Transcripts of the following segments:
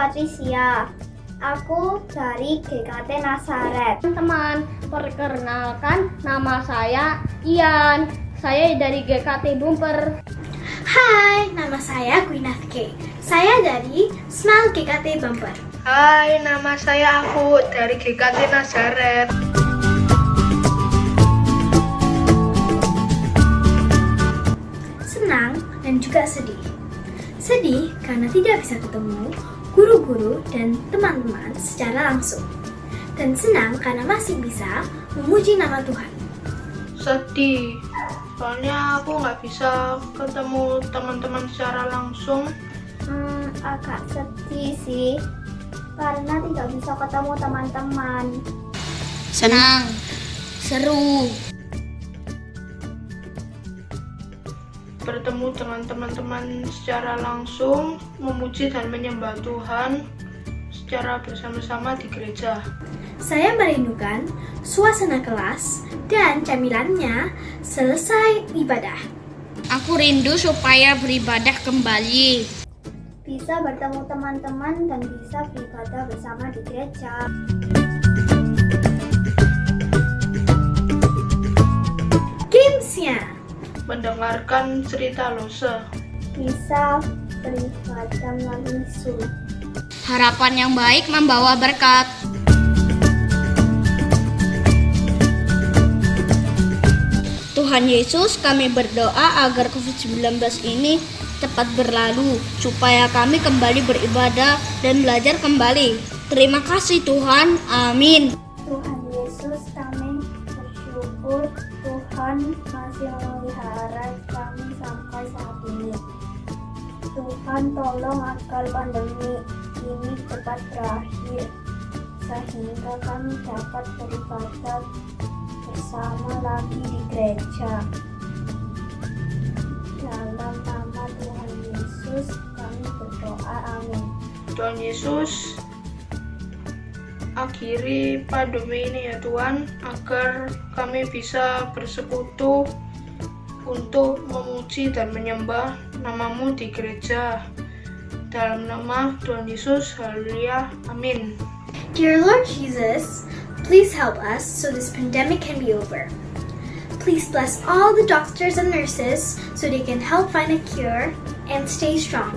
Patricia. Aku dari GKT Nazaret. Teman-teman, perkenalkan nama saya Ian. Saya dari GKT Bumper. Hai, nama saya Gwyneth K. Saya dari Smile GKT Bumper. Hai, nama saya Aku dari GKT Nazaret. Senang dan juga sedih. Sedih karena tidak bisa ketemu guru-guru dan teman-teman secara langsung. Dan senang karena masih bisa memuji nama Tuhan. Sedih, soalnya aku nggak bisa ketemu teman-teman secara langsung. Agak sedih sih, karena tidak bisa ketemu teman-teman. Senang, seru. Bertemu dengan teman-teman secara langsung, memuji dan menyembah Tuhan secara bersama-sama di gereja. Saya merindukan suasana kelas dan camilannya selesai ibadah. Aku rindu supaya beribadah kembali. Bisa bertemu teman-teman dan bisa beribadah bersama di gereja. Gamesnya. Mendengarkan cerita Lose. Bisa beribadah melalui Zoom. Harapan yang baik membawa berkat. Tuhan Yesus, kami berdoa agar COVID-19 ini cepat berlalu, supaya kami kembali beribadah dan belajar kembali. Terima kasih Tuhan, amin. Tuhan Yesus, kami bersyukur Tuhan masih memelihara kami sampai saat ini. Tuhan tolong agar pandemi ini cepat berakhir, sehingga kami dapat beribadah bersama lagi di gereja. Dalam nama Tuhan Yesus kami berdoa, amin. Tuhan Yesus, akhiri pandemi ini ya Tuhan, agar kami bisa bersekutu untuk memuji dan menyembah nama-Mu di gereja. Dalam nama Tuhan Yesus, haleluya, amin. Dear Lord Jesus, please help us so this pandemic can be over. Please bless all the doctors and nurses so they can help find a cure and stay strong.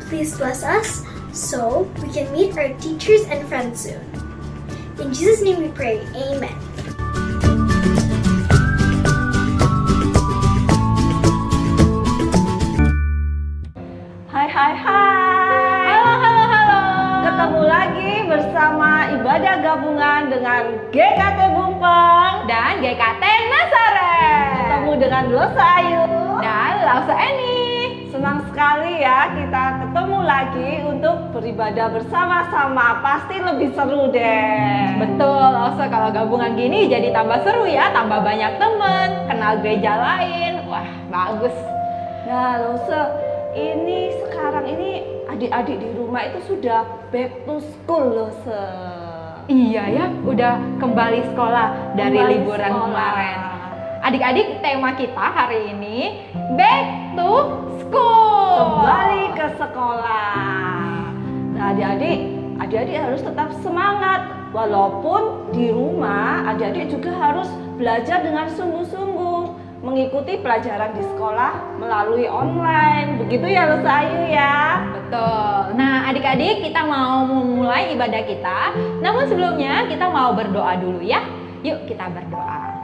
Please bless us so we can meet our teachers and friends soon. In Jesus' name we pray, amen. Hai. Halo. Ketemu lagi bersama ibadah gabungan dengan GKT Bumpeng dan GKT Nazaret. Ketemu dengan Losa Ayu Dan Losa Eni. Senang sekali ya kita ketemu lagi untuk beribadah bersama-sama. Pasti lebih seru deh. Betul, Losa, kalau gabungan gini jadi tambah seru ya, tambah banyak temen, kenal gereja lain. Wah, bagus. Nah Losa, ini sekarang ini adik-adik di rumah itu sudah back to school Losa. Iya ya, udah kembali sekolah dari liburan kemarin. Adik-adik, tema kita hari ini Back to School. Kembali ke sekolah. Nah adik-adik harus tetap semangat. Walaupun di rumah, adik-adik juga harus belajar dengan sungguh-sungguh, mengikuti pelajaran di sekolah melalui online. Begitu ya Losa Ayu ya. Betul. Nah, adik-adik, kita mau memulai ibadah kita. Namun sebelumnya kita mau berdoa dulu ya. Yuk kita berdoa.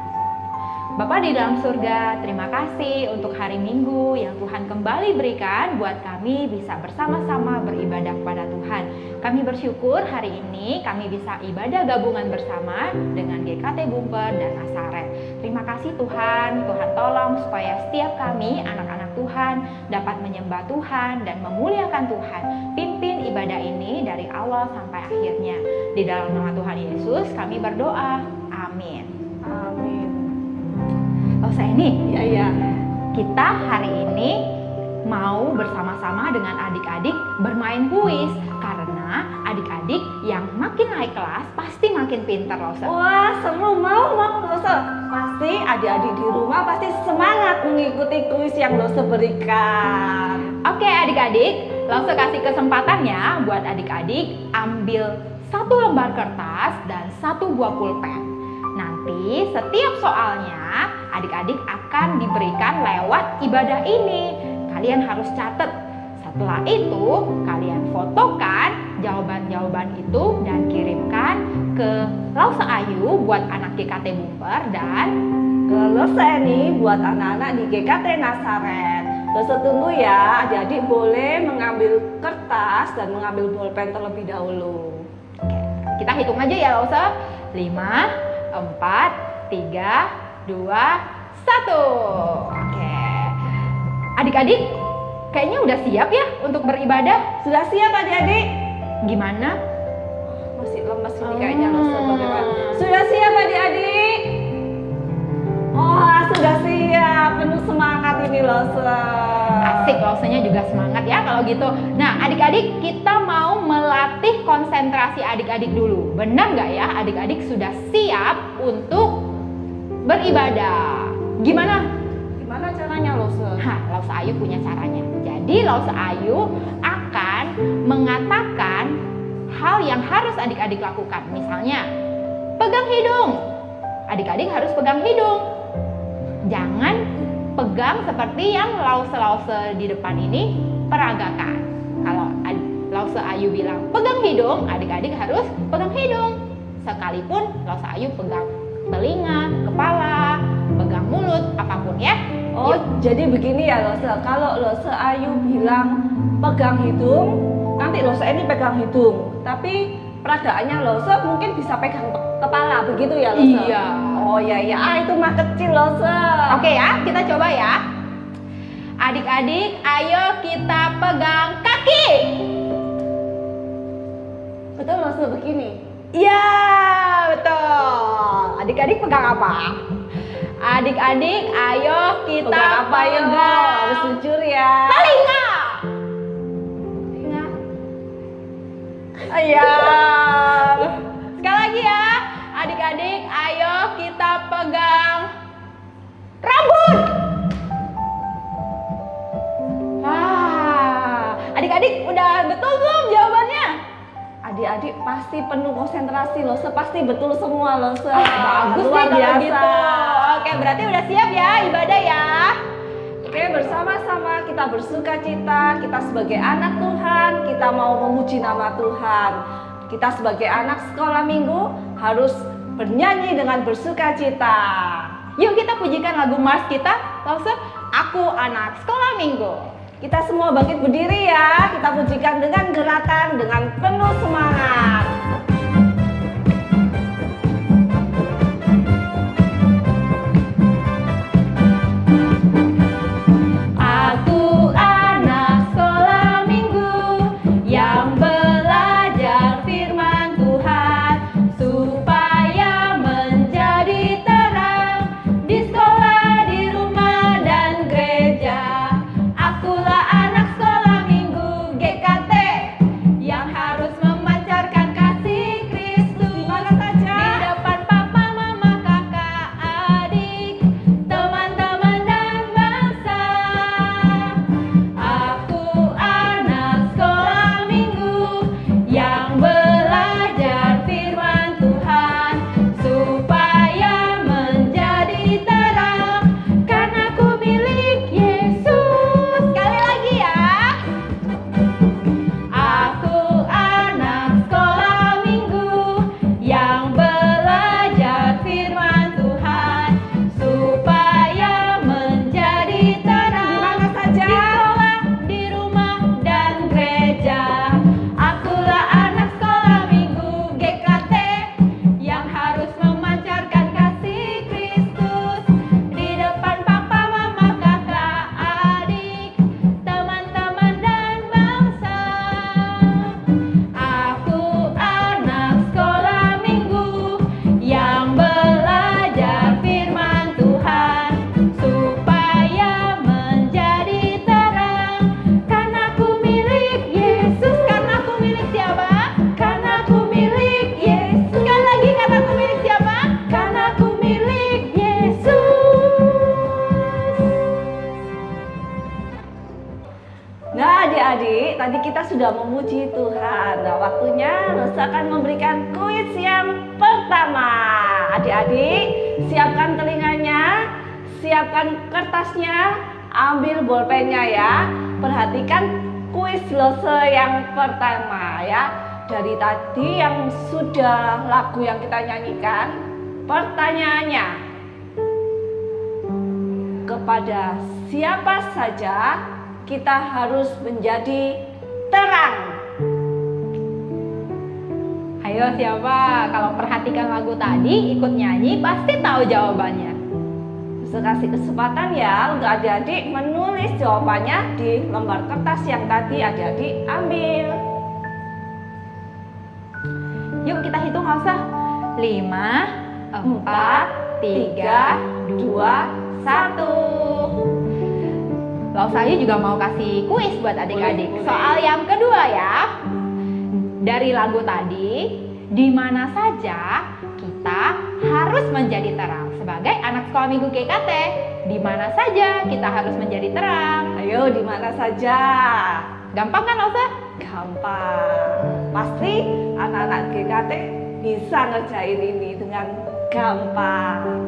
Bapa di dalam surga, terima kasih untuk hari Minggu yang Tuhan kembali berikan buat kami bisa bersama-sama beribadah kepada Tuhan. Kami bersyukur hari ini kami bisa ibadah gabungan bersama dengan GKT Bumper dan Nazaret. Terima kasih Tuhan, Tuhan tolong supaya setiap kami anak-anak Tuhan dapat menyembah Tuhan dan memuliakan Tuhan. Pimpin ibadah ini dari awal sampai akhirnya. Di dalam nama Tuhan Yesus kami berdoa. Amin. Amin. Losa ini, Ya. kita hari ini mau bersama-sama dengan adik-adik bermain kuis. Karena adik-adik yang makin naik kelas pasti makin pintar, Losa. Wah seru, mau Losa. Pasti adik-adik di rumah pasti semangat mengikuti kuis yang Losa berikan. Oke adik-adik, Lause kasih kesempatannya buat adik-adik ambil 1 lembar kertas dan 1 buah pulpen. Nanti setiap soalnya adik-adik akan diberikan lewat ibadah ini. Kalian harus catat. Setelah itu kalian fotokan jawaban-jawaban itu dan kirimkan ke Lause Ayu buat anak GKT Bumper dan Ke Lause Eni buat anak-anak di GKT Nazaret. Lause tunggu ya, adik-adik boleh mengambil kertas dan mengambil bolpen terlebih dahulu. kita hitung aja ya Lause. 5, 4, 3, 2, 1. Oke. Adik-adik kayaknya udah siap ya untuk beribadah. Sudah siap adik-adik? Gimana? Masih lemes ini kayaknya Lause. Bagaimana? Sudah siap adik-adik? Oh, sudah siap. Penuh semangat ini Lause. Asik, Lausenya juga semangat ya kalau gitu. Nah adik-adik kita mau melatih konsentrasi adik-adik dulu. Benar nggak ya adik-adik sudah siap untuk beribadah? Gimana? Gimana caranya Lause? Lause Ayu punya caranya. Jadi Lause Ayu akan mengatakan hal yang harus adik-adik lakukan. Misalnya, pegang hidung. Adik-adik harus pegang hidung. Jangan pegang seperti yang Lause-Lause di depan ini peragakan. Kalau Lause Ayu bilang pegang hidung, adik-adik harus pegang hidung. Sekalipun Lause Ayu pegang telinga, kepala, pegang mulut, apapun ya. Oh, jadi begini ya Lause. Kalau Lause Ayu bilang pegang hidung, nanti Lause ini pegang hidung. Tapi peragaannya Lause mungkin bisa pegang kepala, begitu ya Lause? Iya. Oh iya, itu mah kecil Lause. Oke ya, kita coba ya. Adik-adik, ayo kita pegang kaki. Betul Lause begini? Iya, betul. Adik-adik pegang apa? Adik-adik, ayo kita Pegang apa ya? Harus jujur ya. telinga. Telinga. Iya. Sekali lagi ya. Adik-adik, ayo kita pegang rambut. Adik-adik udah betul belum jawabannya? Adik-adik pasti penuh konsentrasi Lause, pasti betul semua Lause. Bagus deh Luar kalau biasa. gitu. Oke, berarti udah siap ya ibadah ya. Oke, bersama-sama kita bersuka cita, kita sebagai anak Tuhan, kita mau memuji nama Tuhan. Kita sebagai anak sekolah minggu harus bernyanyi dengan bersuka cita. Yuk kita pujikan lagu Mars kita, Lause, Aku Anak Sekolah Minggu. Kita semua bangkit berdiri ya, kita pujikan dengan gerakan, dengan penuh semangat. Aku anak sekolah minggu yang belajar firman Tuhan supaya menjadi terang di sekolah, di rumah dan gereja. Akulah anak sekolah minggu GKT yang harus memancarkan kasih sudah memuji Tuhan. Nah, waktunya Lose akan memberikan kuis yang pertama. Adik-adik, siapkan telinganya, siapkan kertasnya, ambil bolpennya ya. Perhatikan kuis Lose yang pertama ya. Dari tadi yang sudah lagu yang kita nyanyikan, pertanyaannya, kepada siapa saja kita harus menjadi terang? Ayo siapa? Kalau perhatikan lagu tadi, ikut nyanyi pasti tahu jawabannya. Saya kasih kesempatan ya untuk adik-adik menulis jawabannya di lembar kertas yang tadi adik-adik ambil. Yuk kita hitung Elsa. 5, 4, 3, 2, 1. Lausa juga mau kasih kuis buat adik-adik. Boleh. Soal yang kedua ya. Dari lagu tadi, di mana saja kita harus menjadi terang. Sebagai anak sekolah minggu GKT, di mana saja kita harus menjadi terang. Ayo, di mana saja? Gampang kan Lausa? Gampang. Pasti anak-anak GKT bisa ngerjain ini dengan gampang.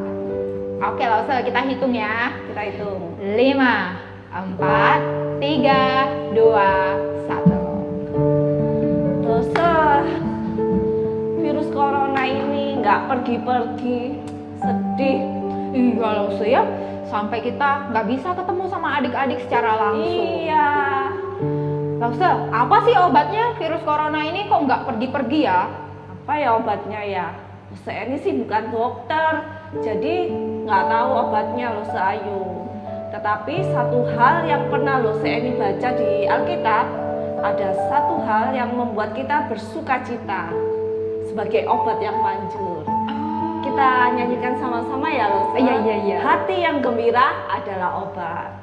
Oke Lausa, kita hitung ya. Kita hitung. 5, 4, 3, 2, 1. Dosa, virus corona ini nggak pergi-pergi, sedih. Iya Lausa ya, sampai kita nggak bisa ketemu sama adik-adik secara langsung. Iya. Lausa, apa sih obatnya virus corona ini kok nggak pergi-pergi ya? Apa ya obatnya ya? Saya ini sih bukan dokter, jadi nggak tahu obatnya loh Ayu. Tetapi satu hal yang pernah ini baca di Alkitab, ada satu hal yang membuat kita bersuka cita sebagai obat yang manjur. Kita nyanyikan sama-sama ya Losa. Iya. Hati yang gembira adalah obat.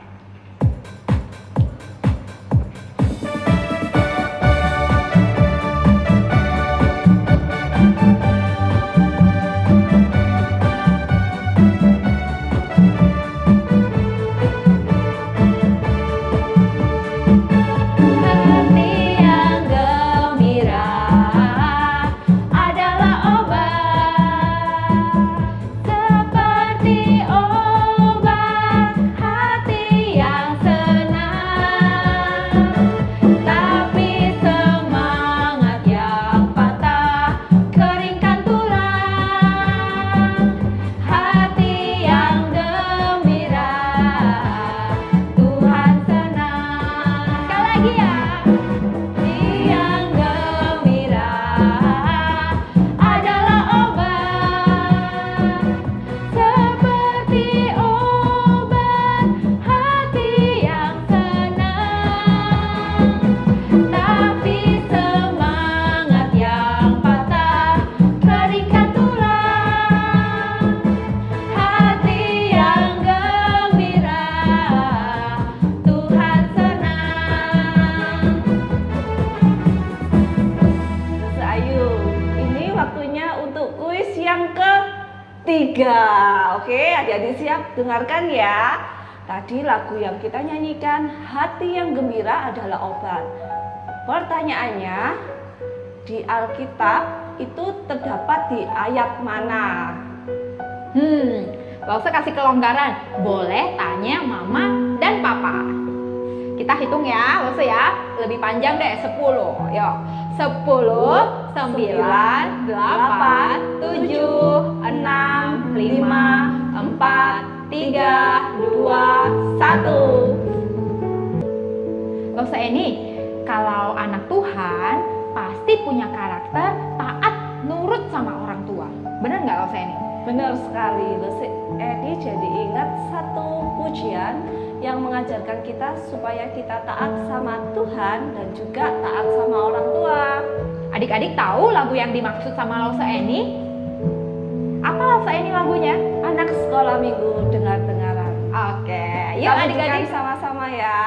Ketiga, oke, adik-adik siap dengarkan ya. Tadi lagu yang kita nyanyikan, hati yang gembira adalah obat. Pertanyaannya, di Alkitab itu terdapat di ayat mana? Gak usah kasih kelonggaran, boleh tanya mama dan papa. Kita hitung ya, gak usah ya, lebih panjang deh, 10. Yuk, 10, 9, 8, 7, 6, 5, 4, 3, 2, 1. Gak usah ini, kalau anak Tuhan pasti punya karakter taat nurut sama orang tua. Bener nggak Gak usah ini? Benar sekali, Edi jadi ingat satu pujian yang mengajarkan kita supaya kita taat sama Tuhan dan juga taat sama orang tua. Adik-adik tahu lagu yang dimaksud sama Lausa Eni? Apa Lausa Eni lagunya? Anak sekolah minggu dengar-dengaran. Oke, yuk Kita adik-adik lanjutkan sama-sama ya.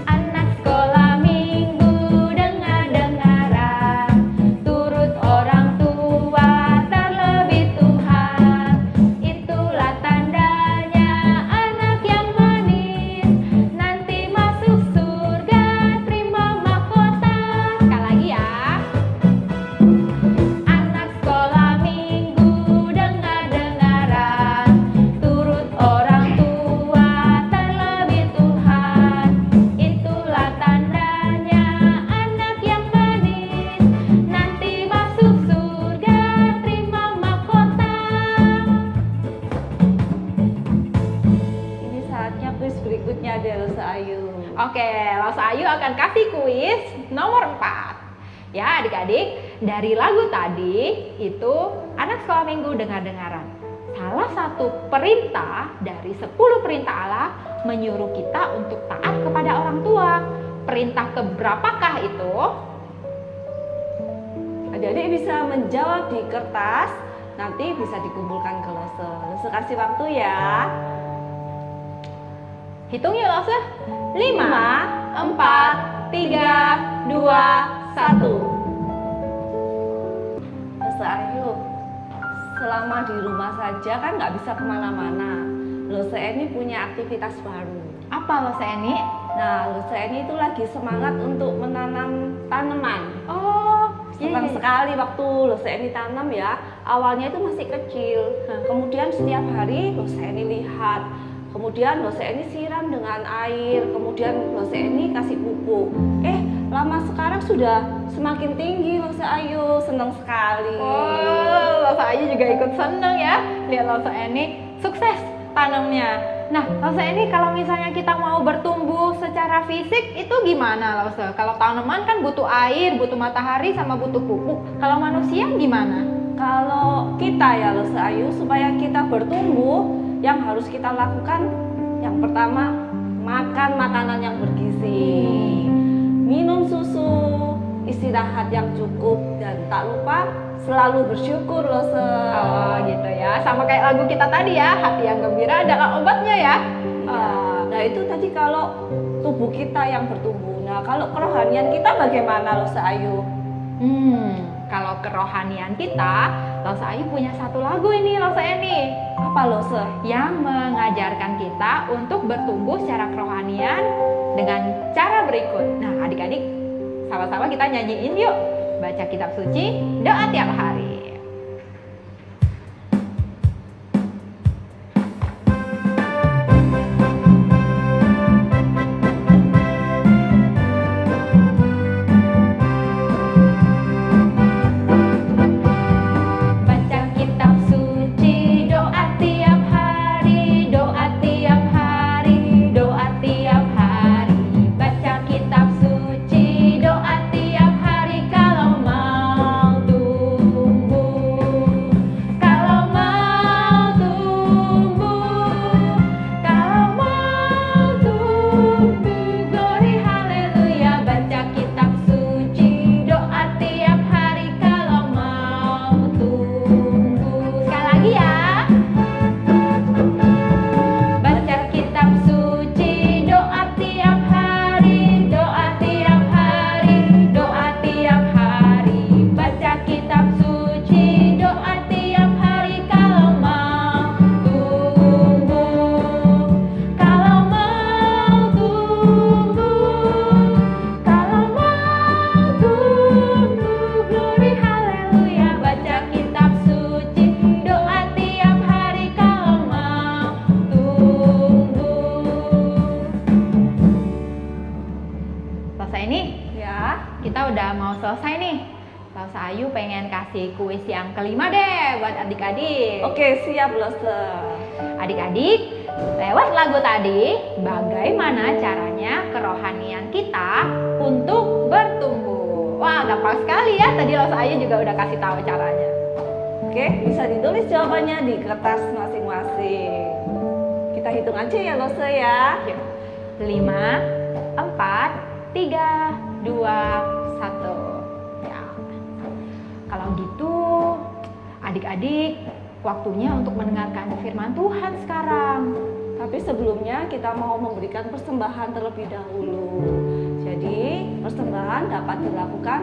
Anak sekolah Oke, Lausa Ayu akan kasih kuis nomor 4. Ya adik-adik, dari lagu tadi itu anak sekolah minggu dengar-dengaran. Salah satu perintah dari 10 perintah Allah menyuruh kita untuk taat kepada orang tua. Perintah keberapakah itu? Adik-adik bisa menjawab di kertas, nanti bisa dikumpulkan ke Lose. Lose kasih waktu ya. Hitung yuk Lose. 5, 4, 3, 2, 1. Lose Ayu, selama di rumah saja kan nggak bisa kemana-mana. Lose ini punya aktivitas baru. Apa Lose Eni? Nah, Lose ini itu lagi semangat untuk menanam tanaman. Oh, Senang sekali waktu Lose ini tanam ya. Awalnya itu masih kecil. Kemudian setiap hari Lose ini lihat. Kemudian Lose ini siram dengan air. Kemudian Lose ini kasih pupuk. Lama sekarang sudah semakin tinggi Lose Ayu. Senang sekali. Oh, Lose Ayu juga ikut seneng ya. Lihat Lose Eni sukses tanamnya. Nah, Lose Eni kalau misalnya kita mau bertumbuh secara fisik itu gimana Lose? Kalau tanaman kan butuh air, butuh matahari sama butuh pupuk. Kalau manusia gimana? Kalau kita ya Lose Ayu, supaya kita bertumbuh, yang harus kita lakukan yang pertama, makan makanan yang bergizi, minum susu, istirahat yang cukup, dan tak lupa selalu bersyukur Lose. Oh gitu ya, sama kayak lagu kita tadi ya, hati yang gembira adalah obatnya ya. Nah itu tadi kalau tubuh kita yang bertumbuh. Nah kalau kerohanian kita bagaimana Lose Ayu? Kalau kerohanian kita, Lose Ayu punya satu lagu ini Lose Eni. Apa Lose? Yang mengajarkan kita untuk bertumbuh secara kerohanian dengan cara berikut. Nah adik-adik, sama-sama kita nyanyiin yuk. Baca kitab suci, doa tiap hari. Baca kitab suci, doa tiap hari, doa tiap hari, doa tiap hari. Baca kitab suci, doa tiap hari kalau mau tumbuh. Kalau mau tumbuh, kalau mau tumbuh. Glory haleluya. Baca kitab suci, doa tiap hari kalau mau tumbuh. Sekali lagi ya. Baca kitab suci, doa tiap hari, doa tiap hari, doa tiap hari. Baca kitab suci, doa tiap hari kalau mau tumbuh. Kalau mau tumbuh, kalau mau tumbuh. Glory haleluya. Baca kitab suci, doa tiap hari kalau mau tumbuh. Selesai nih? Ya. Kita udah mau selesai nih. Lause Ayu pengen kasih kuis yang kelima deh buat adik-adik. Oke siap Lose. Adik-adik, lewat lagu tadi, bagaimana caranya kerohanian kita untuk bertumbuh? Wah, gampang sekali ya. Tadi Lause Ayu juga udah kasih tahu caranya. Oke, bisa ditulis jawabannya di kertas masing-masing. Kita hitung aja ya Lose ya. Yuk. 5, 4, 3, 2, 1. Ya. Kalau gitu, adik-adik, waktunya untuk mendengarkan firman Tuhan sekarang. Tapi sebelumnya kita mau memberikan persembahan terlebih dahulu. Jadi persembahan dapat dilakukan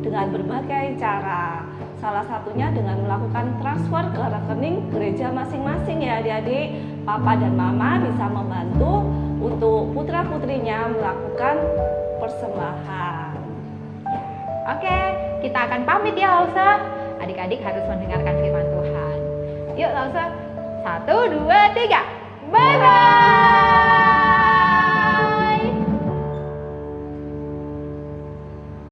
dengan berbagai cara. Salah satunya dengan melakukan transfer ke rekening gereja masing-masing ya adik-adik. Papa dan Mama bisa membantu untuk putra-putrinya melakukan persembahan. Oke, kita akan pamit ya Lause. Adik-adik harus mendengarkan firman Tuhan. Yuk Lause, 1, 2, 3. Bye-bye.